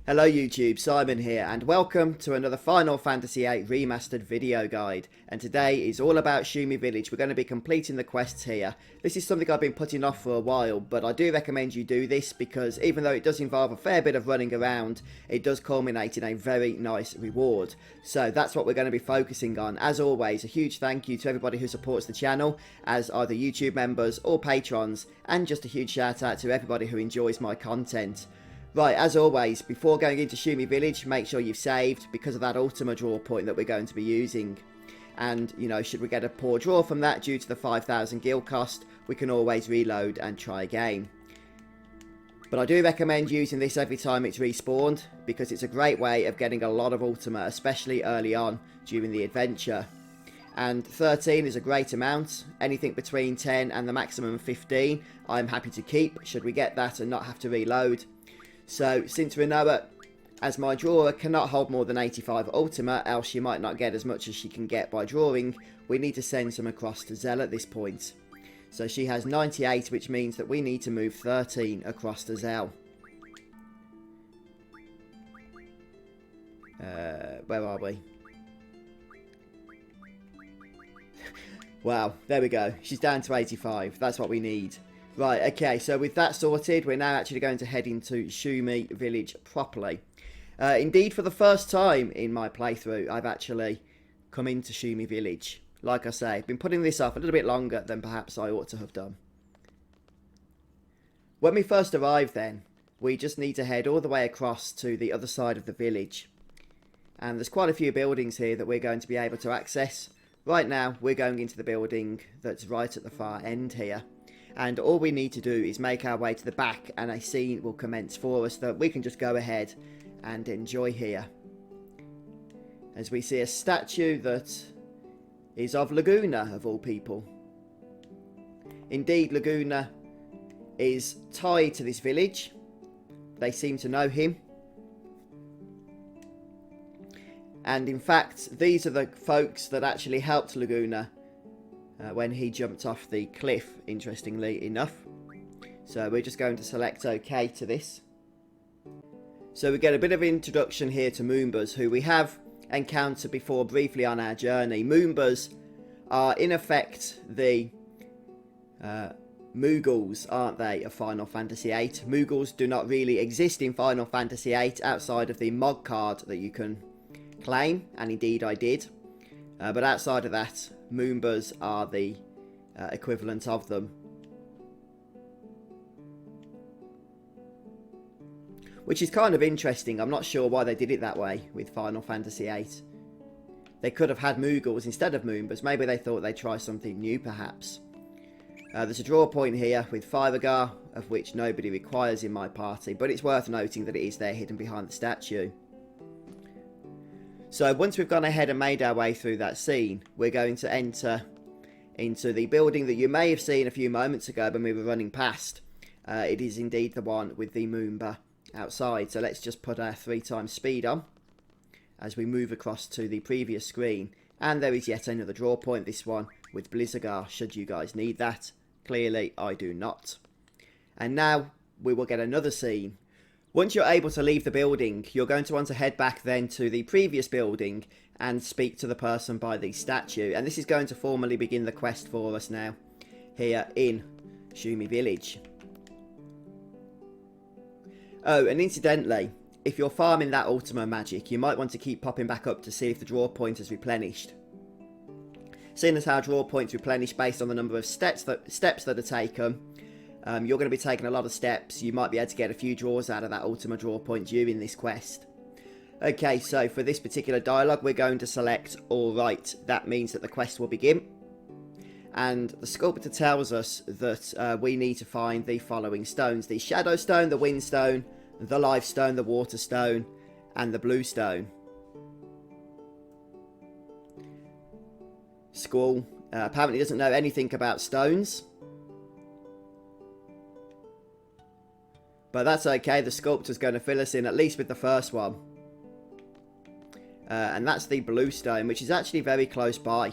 Hello YouTube, Simon here, and welcome to another Final Fantasy VIII Remastered video guide. And today is all about Shumi Village. We're going to be completing the quests here. This is something I've been putting off for a while, but I do recommend you do this because even though it does involve a fair bit of running around, it does culminate in a very nice reward. So that's what we're going to be focusing on. As always, a huge thank you to everybody who supports the channel, as either YouTube members or patrons, and just a huge shout out to everybody who enjoys my content. Right, as always, before going into Shumi Village, make sure you've saved because of that Ultima draw point that we're going to be using. And, you know, should we get a poor draw from that due to the 5,000 gil cost, we can always reload and try again. But I do recommend using this every time it's respawned, because it's a great way of getting a lot of Ultima, especially early on during the adventure. And 13 is a great amount. Anything between 10 and the maximum 15, I'm happy to keep, should we get that and not have to reload. So, since Renoa, as my drawer, cannot hold more than 85 Ultima, else she might not get as much as she can get by drawing, we need to send some across to Zell at this point. So she has 98, which means that we need to move 13 across to Zell. Where are we? Wow, there we go. She's down to 85. That's what we need. Right, okay, so with that sorted, we're now actually going to head into Shumi Village properly. Indeed, for the first time in my playthrough, I've actually come into Shumi Village. Like I say, I've been putting this off a little bit longer than perhaps I ought to have done. When we first arrive then, we just need to head all the way across to the other side of the village. And there's quite a few buildings here that we're going to be able to access. Right now, we're going into the building that's right at the far end here. And all we need to do is make our way to the back and a scene will commence for us that we can just go ahead and enjoy here. As we see a statue that is of Laguna, of all people. Indeed, Laguna is tied to this village. They seem to know him. And in fact, these are the folks that actually helped Laguna when he jumped off the cliff, interestingly enough. So we're just going to select OK to this. So we get a bit of introduction here to Moombas, who we have encountered before briefly on our journey. Moombas are in effect the Moogles, aren't they, of Final Fantasy VIII. Moogles do not really exist in Final Fantasy VIII outside of the mod card that you can claim, and indeed I did. But outside of that, Moombas are the equivalent of them. Which is kind of interesting. I'm not sure why they did it that way with Final Fantasy VIII. They could have had Moogles instead of Moombas. Maybe they thought they'd try something new, perhaps. There's a draw point here with Firegar, of which nobody requires in my party. But it's worth noting that it is there hidden behind the statue. So once we've gone ahead and made our way through that scene, we're going to enter into the building that you may have seen a few moments ago when we were running past. It is indeed the one with the Moomba outside. So let's just put our 3x speed on as we move across to the previous screen. And there is yet another draw point, this one with Blizzardgar, should you guys need that. Clearly, I do not. And now we will get another scene. Once you're able to leave the building, you're going to want to head back then to the previous building and speak to the person by the statue. And this is going to formally begin the quest for us now, here in Shumi Village. Oh, and incidentally, if you're farming that Ultima magic, you might want to keep popping back up to see if the draw point has replenished. Seeing as how draw points replenish based on the number of steps that are taken, you're going to be taking a lot of steps. You might be able to get a few draws out of that Ultima draw point during this quest. Okay, so for this particular dialogue, we're going to select Alright. That means that the quest will begin. And the sculptor tells us that we need to find the following stones. The Shadow Stone, the Wind Stone, the Life Stone, the Water Stone, and the Blue Stone. Squall apparently doesn't know anything about stones. But that's okay, the sculptor's going to fill us in, at least with the first one. And that's the Blue Stone, which is actually very close by.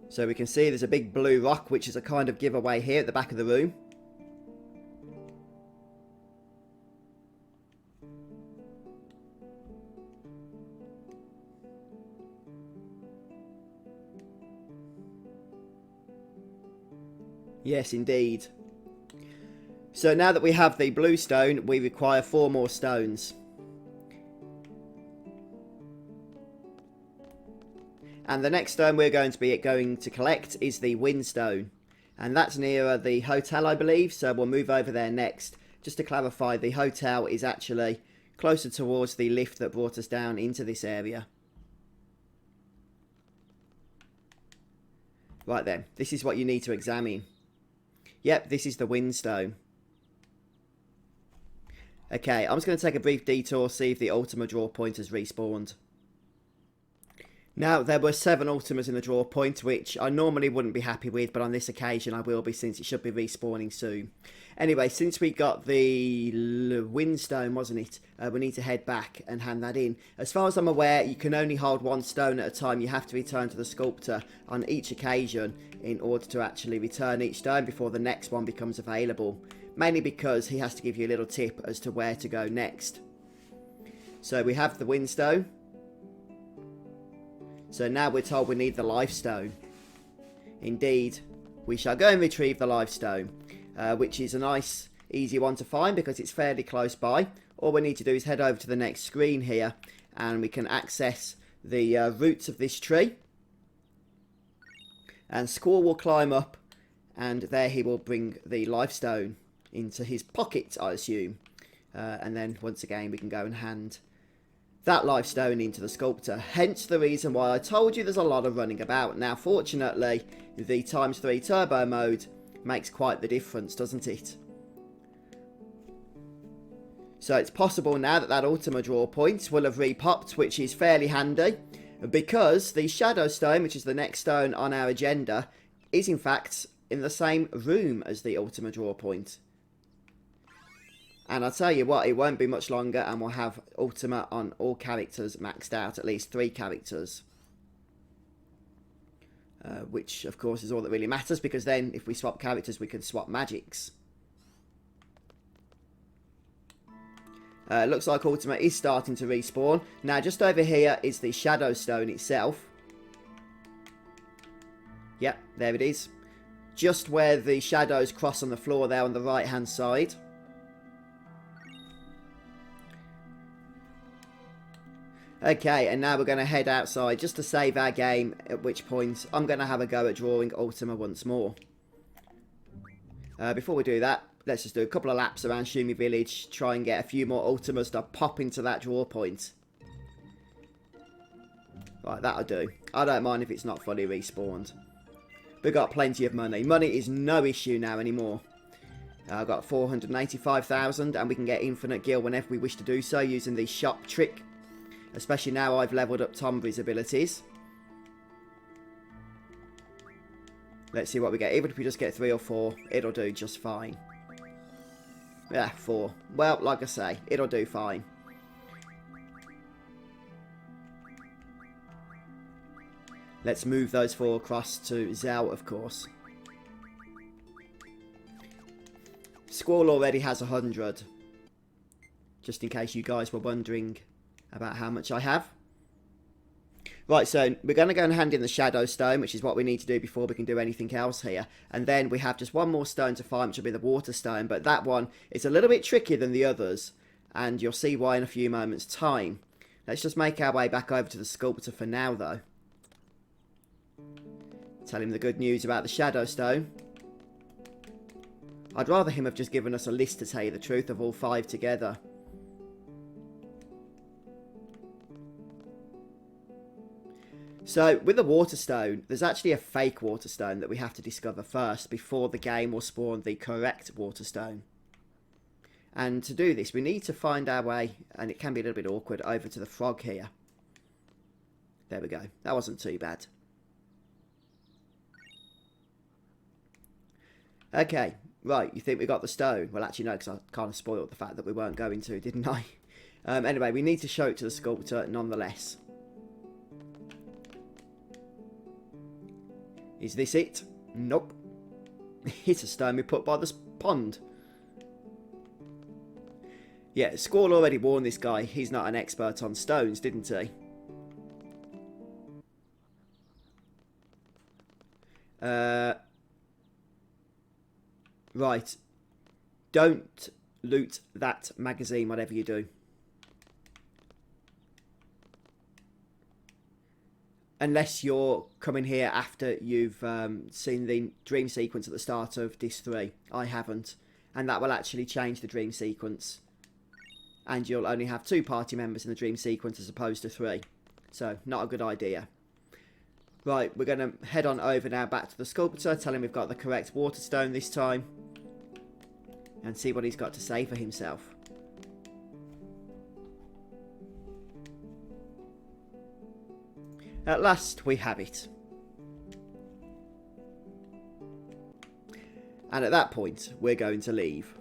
So we can see there's a big blue rock, which is a kind of giveaway here at the back of the room. Yes, indeed. So now that we have the blue stone, we require 4 more stones. And the next stone we're going to collect is the wind stone. And that's nearer the hotel, I believe, so we'll move over there next. Just to clarify, the hotel is actually closer towards the lift that brought us down into this area. Right then, this is what you need to examine. Yep, this is the wind stone. Okay, I'm just going to take a brief detour, see if the Ultima draw point has respawned. Now, there were 7 Ultimas in the draw point, which I normally wouldn't be happy with, but on this occasion I will be, since it should be respawning soon. Anyway, since we got the windstone, wasn't it, we need to head back and hand that in. As far as I'm aware, you can only hold 1 stone at a time. You have to return to the sculptor on each occasion in order to actually return each stone before the next one becomes available. Mainly because he has to give you a little tip as to where to go next. So we have the windstone. So now we're told we need the life stone. Indeed, we shall go and retrieve the life stone, which is a nice, easy one to find because it's fairly close by. All we need to do is head over to the next screen here, and we can access the roots of this tree. And Squall will climb up, and there he will bring the life stone into his pocket, I assume. And then once again we can go and hand that life stone into the sculptor. Hence the reason why I told you there's a lot of running about. Now fortunately the ×3 turbo mode makes quite the difference, doesn't it? So it's possible now that that Ultima draw point will have repopped, which is fairly handy, because the shadow stone, which is the next stone on our agenda, is in fact in the same room as the Ultima draw point. And I'll tell you what, it won't be much longer and we'll have Ultima on all characters maxed out, at least 3 characters. Which, of course, is all that really matters, because then if we swap characters, we can swap magics. Looks like Ultima is starting to respawn. Now, just over here is the Shadow Stone itself. Yep, there it is. Just where the shadows cross on the floor there on the right-hand side. Okay, and now we're going to head outside just to save our game, at which point I'm going to have a go at drawing Ultima once more. Before we do that, let's just do a couple of laps around Shumi Village, try and get a few more Ultimas to pop into that draw point. Right, that'll do. I don't mind if it's not fully respawned. We've got plenty of money. Money is no issue now anymore. I've got 485,000 and we can get infinite gil whenever we wish to do so using the shop trick. Especially now I've levelled up Tombury's abilities. Let's see what we get. Even if we just get 3 or 4, it'll do just fine. Yeah, 4. Well, like I say, it'll do fine. Let's move those 4 across to Zell, of course. Squall already has 100. Just in case you guys were wondering about how much I have. Right, so we're going to go and hand in the Shadow Stone, which is what we need to do before we can do anything else here. And then we have just one more stone to find, which will be the Water Stone. But that one is a little bit trickier than the others, and you'll see why in a few moments' time. Let's just make our way back over to the sculptor for now, though. Tell him the good news about the Shadow Stone. I'd rather him have just given us a list, to tell you the truth, of all 5 together. So, with the Water Stone, there's actually a fake Water Stone that we have to discover first before the game will spawn the correct Water Stone. And to do this, we need to find our way, and it can be a little bit awkward, over to the frog here. There we go. That wasn't too bad. Okay, right, you think we got the stone? Well, actually, no, because I kind of spoiled the fact that we weren't going to, didn't I? Anyway, we need to show it to the sculptor nonetheless. Is this it? Nope. It's a stone we put by the pond. Yeah, Squall already warned this guy. He's not an expert on stones, didn't he? Right. Don't loot that magazine, whatever you do. Unless you're coming here after you've seen the dream sequence at the start of Disc 3. I haven't. And that will actually change the dream sequence. And you'll only have 2 party members in the dream sequence as opposed to 3. So, not a good idea. Right, we're going to head on over now back to the sculptor. Tell him we've got the correct water stone this time. And see what he's got to say for himself. At last, we have it. And at that point, we're going to leave.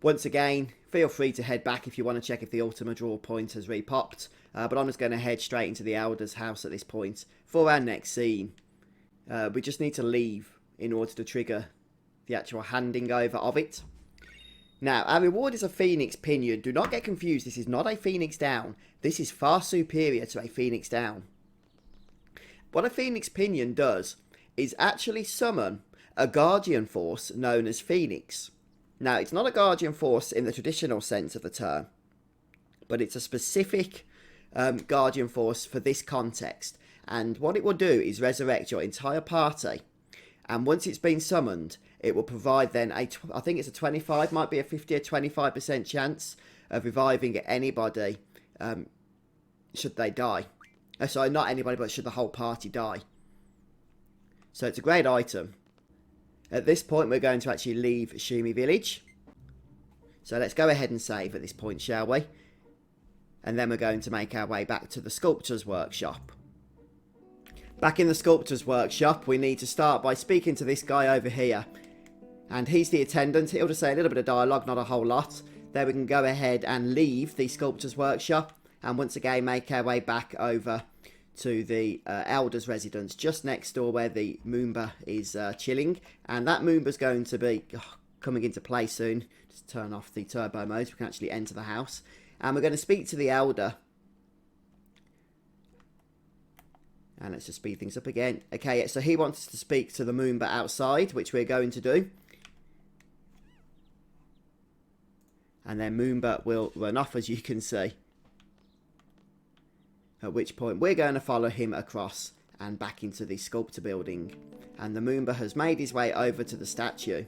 Once again, feel free to head back if you want to check if the Ultima Draw point has repopped. But I'm just going to head straight into the Elder's house at this point for our next scene. We just need to leave in order to trigger the actual handing over of it. Now, our reward is a Phoenix Pinion. Do not get confused, this is not a Phoenix Down. This is far superior to a Phoenix Down. What a Phoenix Pinion does is actually summon a Guardian Force known as Phoenix. Now, it's not a Guardian Force in the traditional sense of the term, but it's a specific Guardian Force for this context. And what it will do is resurrect your entire party. And once it's been summoned, it will provide then I think it's a 25, might be a 50 or 25% chance of reviving anybody should they die. Sorry, not anybody, but should the whole party die. So it's a great item. At this point, we're going to actually leave Shumi Village. So let's go ahead and save at this point, shall we? And then we're going to make our way back to the Sculptor's Workshop. Back in the Sculptor's Workshop, we need to start by speaking to this guy over here. And he's the attendant. He'll just say a little bit of dialogue, not a whole lot. Then we can go ahead and leave the Sculptor's Workshop. And once again, make our way back over to the Elder's residence, just next door where the Moomba is chilling. And that Moomba's going to be coming into play soon. Just turn off the turbo mode so we can actually enter the house. And we're going to speak to the Elder. And let's just speed things up again. Okay, so he wants us to speak to the Moomba outside, which we're going to do. And then Moomba will run off, as you can see. At which point we're going to follow him across and back into the sculptor building. And the Moomba has made his way over to the statue.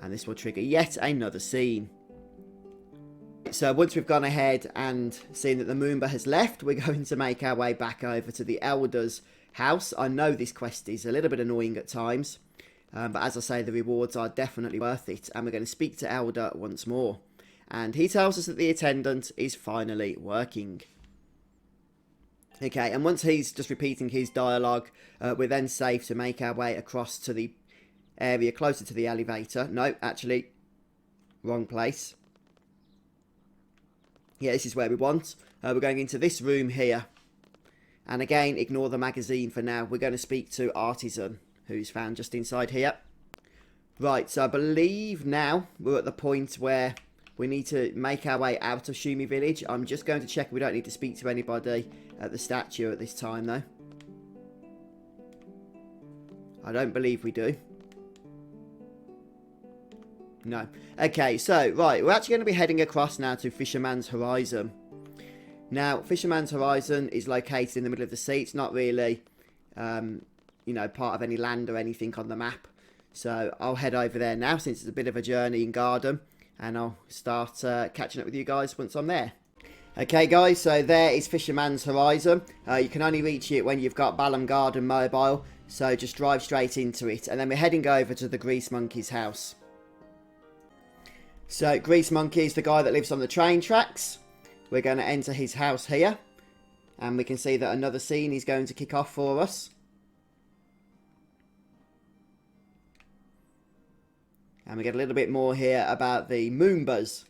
And this will trigger yet another scene. So once we've gone ahead and seen that the Moomba has left, we're going to make our way back over to the Elder's house. I know this quest is a little bit annoying at times. But as I say, the rewards are definitely worth it. And we're going to speak to Elder once more. And he tells us that the attendant is finally working. Okay, and once he's just repeating his dialogue, we're then safe to make our way across to the area closer to the elevator. No, actually, wrong place. Yeah, this is where we want. We're going into this room here. And again, ignore the magazine for now. We're going to speak to Artisan, who's found just inside here. Right, so I believe now we're at the point where we need to make our way out of Shumi Village. I'm just going to check we don't need to speak to anybody at the statue at this time, though. I don't believe we do. No. Okay, so, right, we're actually going to be heading across now to Fisherman's Horizon. Now, Fisherman's Horizon is located in the middle of the sea. It's not really, you know, part of any land or anything on the map. So, I'll head over there now, since it's a bit of a journey in Garden. And I'll start catching up with you guys once I'm there. Okay, guys, so there is Fisherman's Horizon. You can only reach it when you've got Balam Garden mobile. So, just drive straight into it. And then we're heading over to the Grease Monkey's house. So, Grease Monkey is the guy that lives on the train tracks. We're going to enter his house here. And we can see that another scene is going to kick off for us. And we get a little bit more here about the Moombas.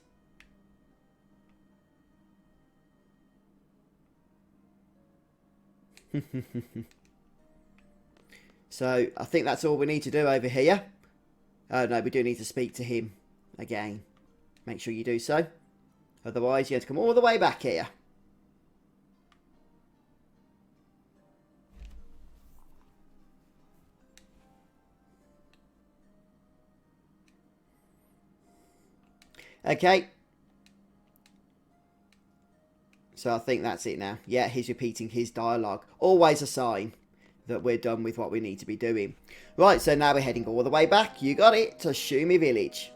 So, I think that's all we need to do over here. Oh, no, we do need to speak to him again. Make sure you do so. Otherwise, you have to come all the way back here. Okay. So I think that's it now. Yeah, he's repeating his dialogue. Always a sign that we're done with what we need to be doing. Right, so now we're heading all the way back. You got it, to Shumi Village.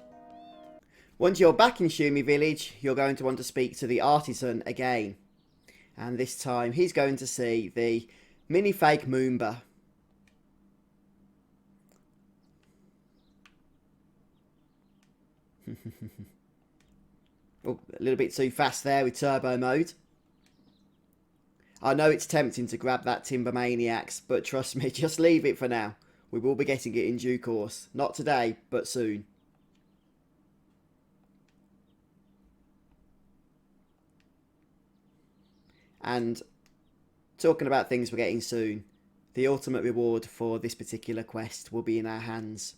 Once you're back in Shumi Village, you're going to want to speak to the artisan again. And this time, he's going to see the mini-fake Moomba. Oh, a little bit too fast there with turbo mode. I know it's tempting to grab that Timber Maniacs, but trust me, just leave it for now. We will be getting it in due course. Not today, but soon. And talking about things we're getting soon, the ultimate reward for this particular quest will be in our hands.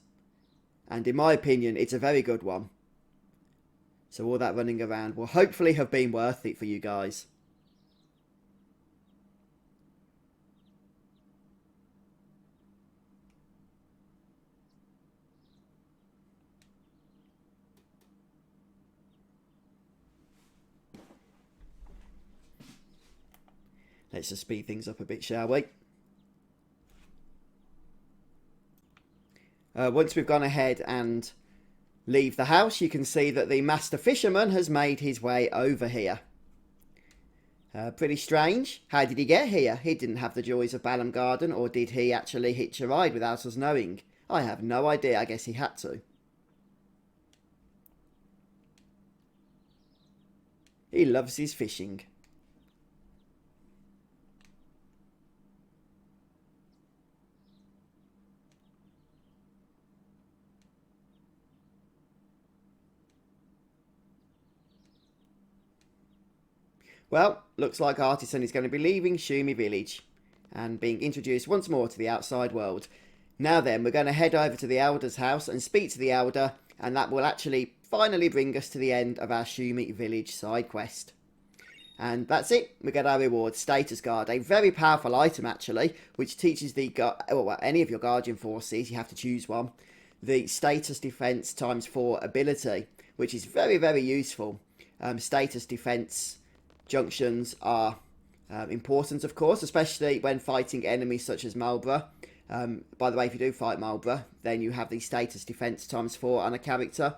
And in my opinion, it's a very good one. So all that running around will hopefully have been worth it for you guys. Let's just speed things up a bit, shall we? Once we've gone ahead and leave the house, you can see that the Master Fisherman has made his way over here. Pretty strange. How did he get here? He didn't have the joys of Balam Garden, or did he actually hitch a ride without us knowing? I have no idea. I guess he had to. He loves his fishing. Well, looks like Artisan is going to be leaving Shumi Village and being introduced once more to the outside world. Now then, we're going to head over to the Elder's house and speak to the Elder, and that will actually finally bring us to the end of our Shumi Village side quest. And that's it. We get our reward, Status Guard, a very powerful item actually, which teaches the any of your Guardian forces, you have to choose one, the Status Defense ×4 ability, which is very, very useful. Status Defense junctions are important, of course, especially when fighting enemies such as Marlborough. By the way, if you do fight Marlborough, then you have the Status Defense ×4 on a character.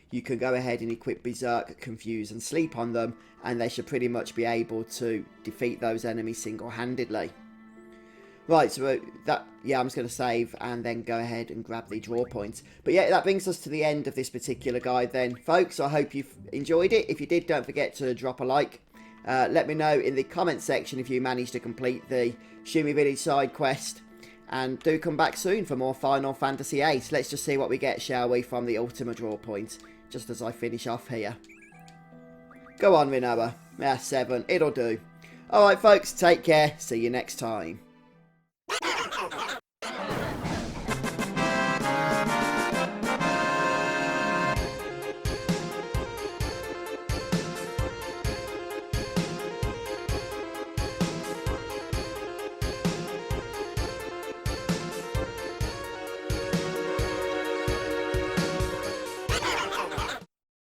You can go ahead and equip Berserk, Confuse and Sleep on them, and they should pretty much be able to defeat those enemies single-handedly. Right, so I'm just going to save and then go ahead and grab the draw points. But yeah, that brings us to the end of this particular guide then, folks. I hope you've enjoyed it. If you did, don't forget to drop a like. Let me know in the comment section if you managed to complete the Shumi Village side quest. And do come back soon for more Final Fantasy VIII. Let's just see what we get, shall we, from the ultimate draw point. Just as I finish off here. Go on, Rinoa. Yeah, 7. It'll do. Alright, folks. Take care. See you next time.